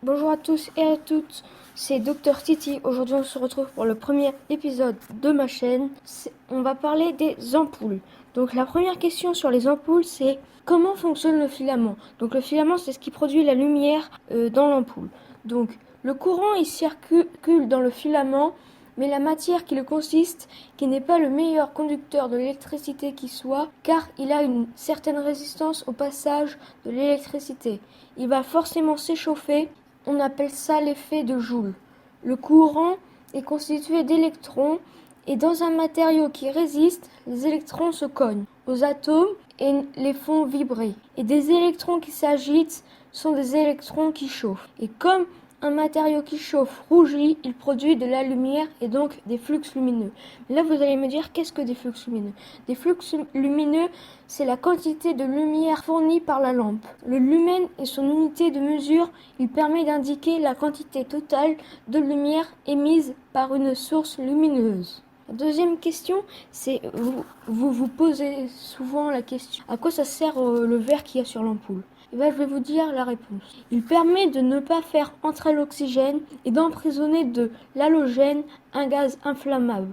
Bonjour à tous et à toutes, c'est Dr Titi. Aujourd'hui on se retrouve pour le premier épisode de ma chaîne. On va parler des ampoules. Donc la première question sur les ampoules, c'est comment fonctionne le filament. Donc le filament, c'est ce qui produit la lumière dans l'ampoule. Donc le courant il circule dans le filament, mais la matière qui le consiste, qui n'est pas le meilleur conducteur de l'électricité qui soit, car il a une certaine résistance au passage de l'électricité. Il va forcément s'échauffer. On appelle ça l'effet de Joule. Le courant est constitué d'électrons et dans un matériau qui résiste, les électrons se cognent aux atomes et les font vibrer. Et des électrons qui s'agitent sont des électrons qui chauffent. Et comme un matériau qui chauffe rougit, il produit de la lumière et donc des flux lumineux. Là, vous allez me dire, qu'est-ce que des flux lumineux? Des flux lumineux, c'est la quantité de lumière fournie par la lampe. Le lumen est son unité de mesure. Il permet d'indiquer la quantité totale de lumière émise par une source lumineuse. La deuxième question, c'est vous posez souvent la question, à quoi ça sert le verre qu'il y a sur l'ampoule? Je vais vous dire la réponse. Il permet de ne pas faire entrer l'oxygène et d'emprisonner de l'halogène, un gaz inflammable,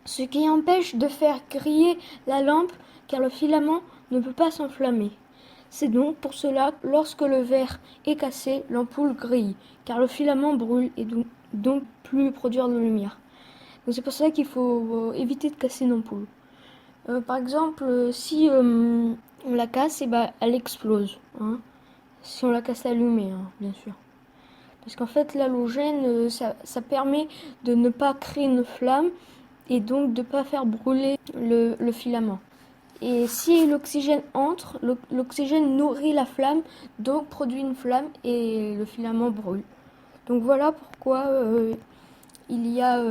ce qui empêche de faire griller la lampe car le filament ne peut pas s'enflammer. C'est donc pour cela que lorsque le verre est cassé, l'ampoule grille, car le filament brûle et donc plus produire de lumière. Donc c'est pour ça qu'il faut éviter de casser une ampoule. Par exemple, si on la casse, elle explose. Si on la casse allumée, bien sûr. Parce qu'en fait, l'halogène, ça permet de ne pas créer une flamme et donc de ne pas faire brûler le filament. Et si l'oxygène entre, l'oxygène nourrit la flamme, donc produit une flamme et le filament brûle. Donc voilà pourquoi il y a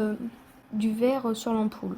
du verre sur l'ampoule.